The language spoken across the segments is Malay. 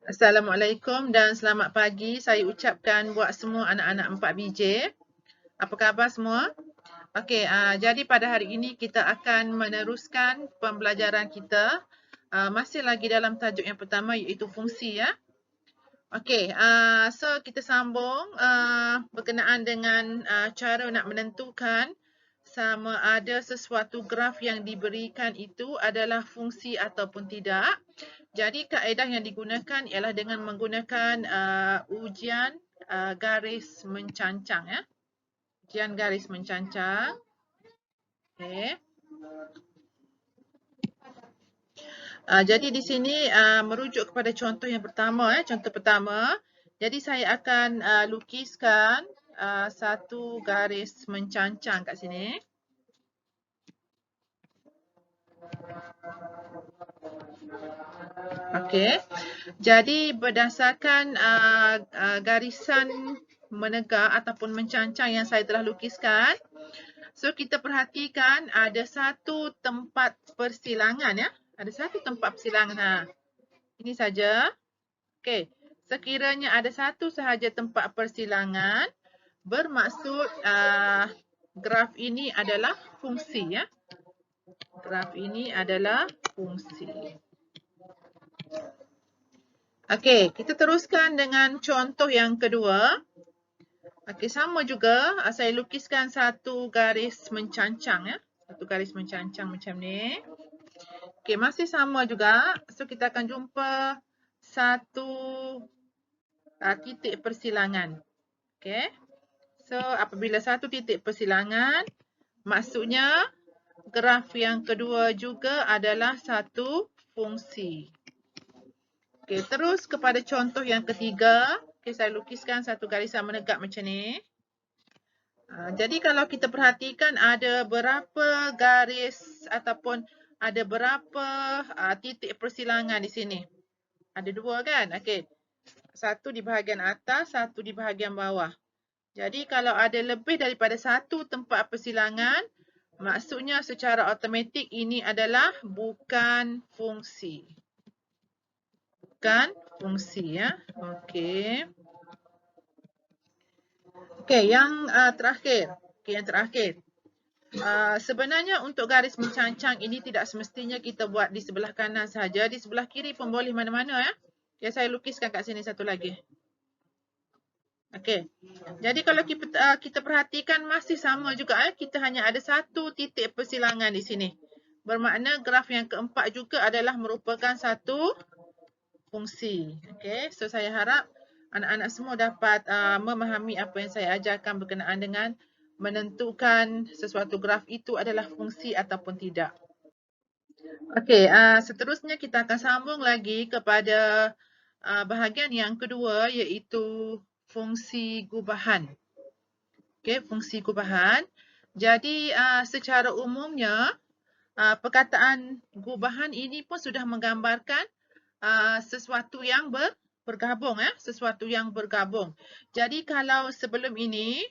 Assalamualaikum dan selamat pagi. Saya ucapkan buat semua anak-anak 4BJ. Apa khabar semua? Okey, jadi pada hari ini kita akan meneruskan pembelajaran kita. Masih lagi dalam tajuk yang pertama iaitu fungsi ya. Okey, so kita sambung berkenaan dengan cara nak menentukan sama ada sesuatu graf yang diberikan itu adalah fungsi ataupun tidak. Jadi kaedah yang digunakan ialah dengan menggunakan ujian garis mencancang ya. Ujian garis mencancang. Okey. Jadi di sini merujuk kepada contoh yang pertama contoh pertama. Jadi saya akan lukiskan satu garis mencancang kat sini. Okey. Jadi berdasarkan garisan menegak ataupun mencancang yang saya telah lukiskan, so kita perhatikan ada satu tempat persilangan ya. Ada satu tempat persilangan. Ini saja. Okey. Sekiranya ada satu sahaja tempat persilangan, bermaksud graf ini adalah fungsi ya. Graf ini adalah fungsi. Okey, kita teruskan dengan contoh yang kedua. Okey, sama juga saya lukiskan satu garis mencancang ya. Satu garis mencancang macam ni. Okey, masih sama juga. So kita akan jumpa satu titik persilangan. Okey. So apabila satu titik persilangan, maksudnya graf yang kedua juga adalah satu fungsi. Okey, terus kepada contoh yang ketiga. Okey, saya lukiskan satu garisan menegak macam ni. Jadi kalau kita perhatikan ada berapa garis ataupun ada berapa titik persilangan di sini. Ada dua kan? Okey. Satu di bahagian atas, satu di bahagian bawah. Jadi kalau ada lebih daripada satu tempat persilangan, maksudnya secara automatik ini adalah bukan fungsi. Bukan fungsi ya. Okey. Okey, yang terakhir. Okey, yang terakhir. Sebenarnya untuk garis mencancang ini tidak semestinya kita buat di sebelah kanan saja, di sebelah kiri pun boleh mana-mana ya. Okay, saya lukiskan kat sini satu lagi. Okey. Jadi kalau kita perhatikan masih sama juga kita hanya ada satu titik persilangan di sini. Bermakna graf yang keempat juga adalah merupakan satu fungsi. Okey, so saya harap anak-anak semua dapat memahami apa yang saya ajarkan berkenaan dengan menentukan sesuatu graf itu adalah fungsi ataupun tidak. Okey, seterusnya kita akan sambung lagi kepada bahagian yang kedua iaitu fungsi gubahan. Okey, fungsi gubahan. Jadi secara umumnya perkataan gubahan ini pun sudah menggambarkan sesuatu yang bergabung sesuatu yang bergabung. Jadi kalau sebelum ini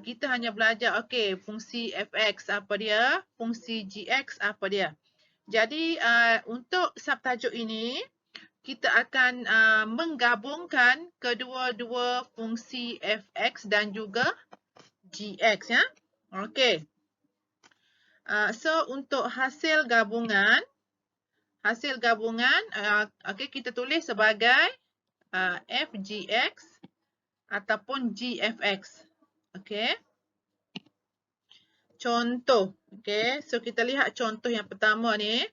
kita hanya belajar okey fungsi fx apa dia, fungsi gx apa dia. Jadi untuk subtajuk ini kita akan menggabungkan kedua-dua fungsi fx dan juga gx ya. Okey. So untuk hasil gabungan okey kita tulis sebagai fgx ataupun gfx. Okey. Contoh. Okey, so kita lihat contoh yang pertama ni.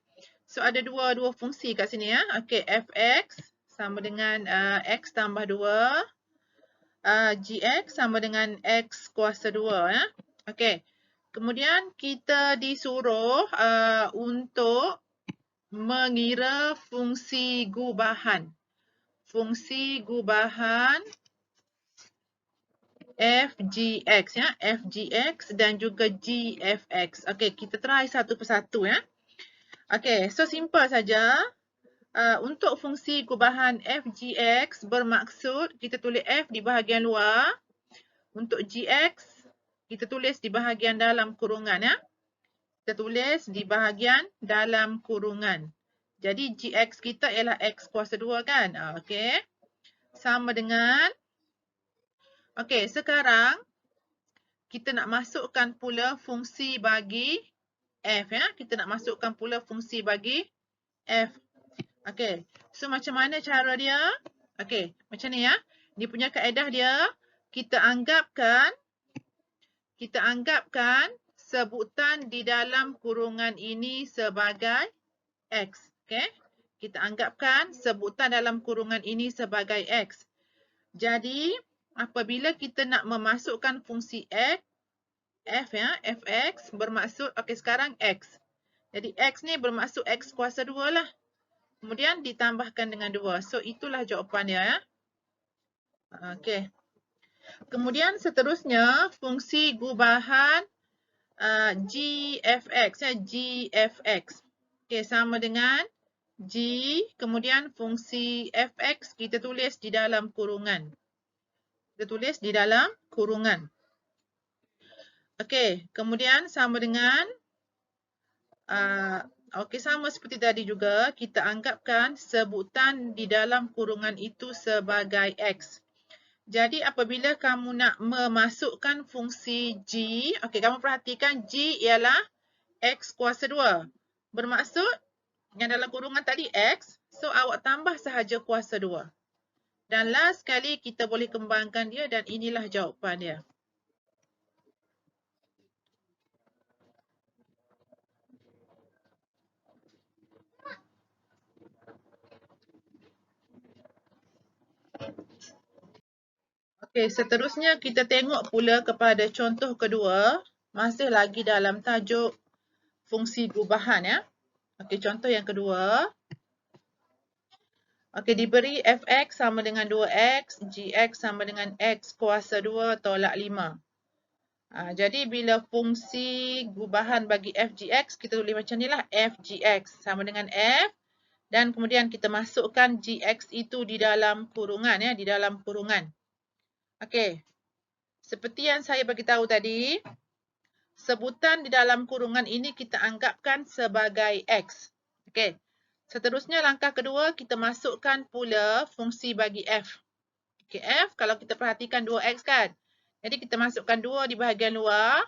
So ada dua fungsi kat sini ya. Okey, fx sama dengan x tambah 2, gx sama dengan x kuasa 2 ya. Okey. Kemudian kita disuruh untuk mengira fungsi gubahan. Fungsi gubahan fgx ya, fgx dan juga gfx. Okey, kita try satu persatu ya. Okey, so simple saja. Untuk fungsi gubahan fgx bermaksud kita tulis f di bahagian luar. Untuk gx kita tulis di bahagian dalam kurungan ya. Kita tulis di bahagian dalam kurungan. Jadi gx kita ialah x kuasa 2 kan. Okey. Sama dengan, okey, sekarang kita nak masukkan pula fungsi bagi f ya. Kita nak masukkan pula fungsi bagi f. Okey. So macam mana cara dia? Okey, macam ni ya. Dia punya kaedah dia, kita anggapkan sebutan di dalam kurungan ini sebagai x. Okey. Kita anggapkan sebutan dalam kurungan ini sebagai x. Jadi, apabila kita nak memasukkan fungsi f ya, fx bermaksud, okey, sekarang x. Jadi, x ni bermaksud x kuasa 2 lah. Kemudian ditambahkan dengan 2. So, itulah jawapan dia ya. Okey. Kemudian seterusnya, fungsi gubahan gfx ya, gfx. Okey, sama dengan g, kemudian fungsi fx kita tulis di dalam kurungan. Kita tulis di dalam kurungan. Okey, kemudian sama dengan, okey, sama seperti tadi juga, kita anggapkan sebutan di dalam kurungan itu sebagai x. Jadi apabila kamu nak memasukkan fungsi g, okey, kamu perhatikan g ialah x kuasa 2. Bermaksud yang dalam kurungan tadi x, so awak tambah sahaja kuasa 2. Dan last sekali kita boleh kembangkan dia dan inilah jawapan dia. Okey, seterusnya kita tengok pula kepada contoh kedua, masih lagi dalam tajuk fungsi gubahan ya. Okey, contoh yang kedua. Okey, diberi fx sama dengan 2x, gx sama dengan x kuasa 2 tolak 5. Jadi bila fungsi gubahan bagi f gx, kita tulis macam ni lah, f gx sama dengan f. Dan kemudian kita masukkan gx itu di dalam kurungan ya, di dalam kurungan. Okey, seperti yang saya bagi tahu tadi, sebutan di dalam kurungan ini kita anggapkan sebagai x. Okey. Seterusnya langkah kedua, kita masukkan pula fungsi bagi f. Okey, f kalau kita perhatikan 2x kan. Jadi kita masukkan 2 di bahagian luar.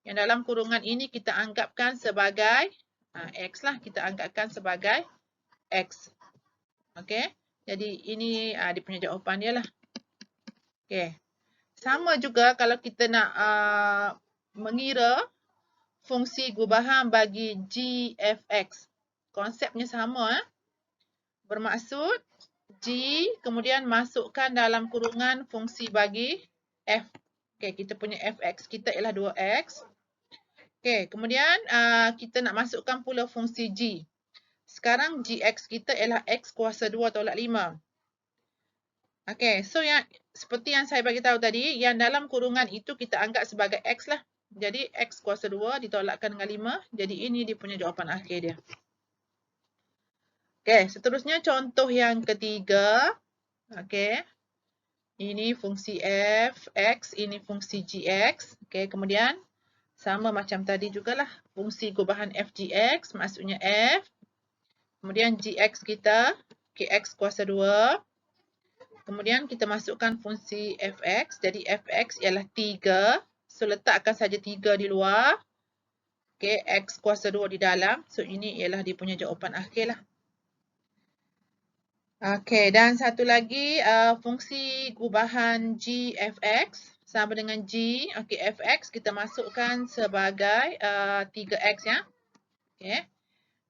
Yang dalam kurungan ini kita anggapkan sebagai x lah. Kita anggapkan sebagai x. Okey. Jadi ini dia punya jawapan dia lah. Okey. Sama juga kalau kita nak mengira fungsi gubahan bagi gfx. Konsepnya sama. Bermaksud g kemudian masukkan dalam kurungan fungsi bagi f. Okey, kita punya fx kita ialah 2x. Okey, kemudian kita nak masukkan pula fungsi g. Sekarang gx kita ialah x kuasa 2 tolak 5. Okey, so yang seperti yang saya bagi tahu tadi, yang dalam kurungan itu kita anggap sebagai x lah. Jadi x kuasa 2 ditolakkan dengan 5. Jadi ini dia punya jawapan akhir dia. Okey, seterusnya contoh yang ketiga. Okey. Ini fungsi f, x, ini fungsi gx. Okey, kemudian sama macam tadi jugalah. Fungsi gubahan f gx maksudnya f. Kemudian gx kita, x kuasa 2. Kemudian kita masukkan fungsi fx. Jadi fx ialah 3. So letakkan saja 3 di luar. Okey, x kuasa 2 di dalam. So ini ialah dia punya jawapan akhir lah. Okey, dan satu lagi fungsi gubahan gfx sama dengan g. Okey, fx kita masukkan sebagai 3x ya. Okey.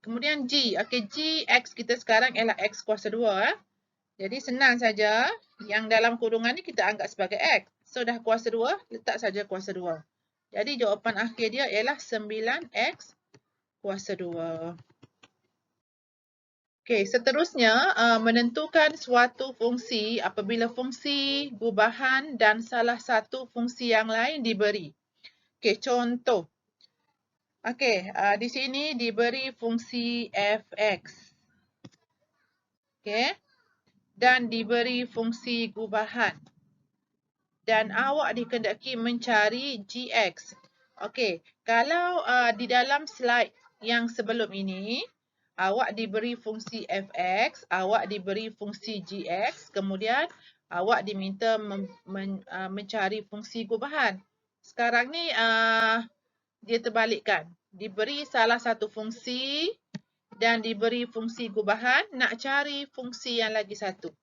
Kemudian g. Okey, gx kita sekarang ialah x kuasa 2. Jadi senang saja. Yang dalam kurungan ni kita anggap sebagai x. So dah kuasa 2, letak saja kuasa 2. Jadi jawapan akhir dia ialah 9x kuasa 2. Okey, seterusnya menentukan suatu fungsi apabila fungsi gubahan dan salah satu fungsi yang lain diberi. Okey, contoh. Okey, di sini diberi fungsi fx. Okey. Dan diberi fungsi gubahan. Dan awak dikehendaki mencari gx. Okey, kalau di dalam slide yang sebelum ini, awak diberi fungsi fx, awak diberi fungsi gx, kemudian awak diminta mencari fungsi gubahan. Sekarang ni dia terbalikkan. Diberi salah satu fungsi dan diberi fungsi gubahan, nak cari fungsi yang lagi satu.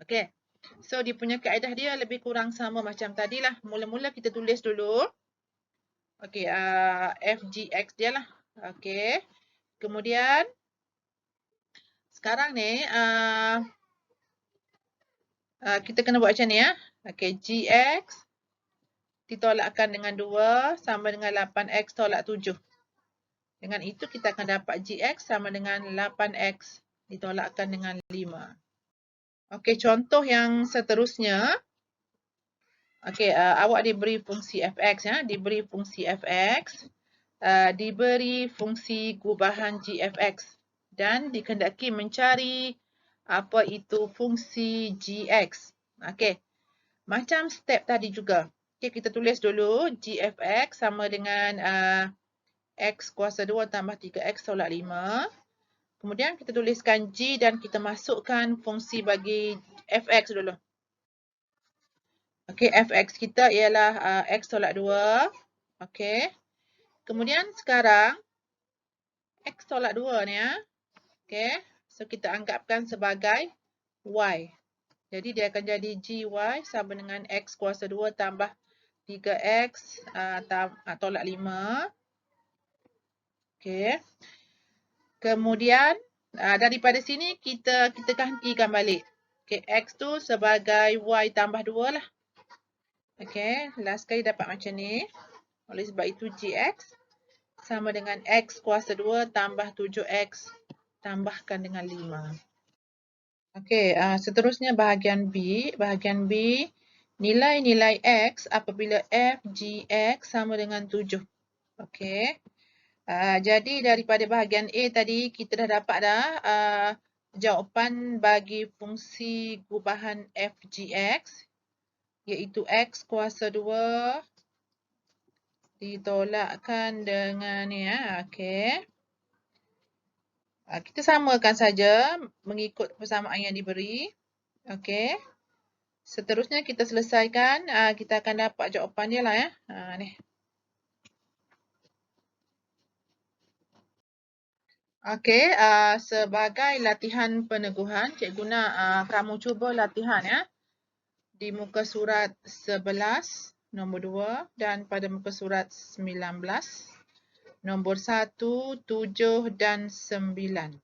Okay. So, dia punya kaedah dia lebih kurang sama macam tadilah. Mula-mula kita tulis dulu. Okay, fgx dia lah. Okay. Kemudian, sekarang ni, kita kena buat macam ni ya. Okay, gx ditolakkan dengan 2 sama dengan 8x tolak 7. Dengan itu, kita akan dapat gx sama dengan 8x ditolakkan dengan 5. Okay, contoh yang seterusnya. Okay, awak diberi fungsi fx ya, diberi fungsi fx, diberi fungsi gubahan gfx dan dikehendaki mencari apa itu fungsi gx. Okay, macam step tadi juga. Okay, kita tulis dulu gfx sama dengan x kuasa 2 tambah 3x tolak 5. Kemudian kita tuliskan g dan kita masukkan fungsi bagi fx dulu. Okey, fx kita ialah x tolak 2. Okey. Kemudian sekarang x tolak 2 ni ya. Okey. So kita anggapkan sebagai y. Jadi dia akan jadi gy sama dengan x kuasa 2 tambah 3x tolak 5. Okey. Kemudian daripada sini kita gantikan balik. Okey, x tu sebagai y tambah 2 lah. Okey, last sekali dapat macam ni. Oleh sebab itu gx sama dengan x kuasa 2 tambah 7x tambahkan dengan 5. Okey, seterusnya bahagian B. Bahagian B, nilai-nilai x apabila f gx sama dengan 7. Okey. Jadi daripada bahagian A tadi kita dah dapat dah jawapan bagi fungsi gubahan f gx iaitu x kuasa 2 ditolakkan dengan ni ya. Okey. Kita samakan saja mengikut persamaan yang diberi. Okey. Seterusnya kita selesaikan, kita akan dapat jawapan dia lah ya. Ni. Okey, sebagai latihan peneguhan, cikgu nak kamu cuba latihan ya. Di muka surat 11, nombor 2 dan pada muka surat 19, nombor 1, 7 dan 9.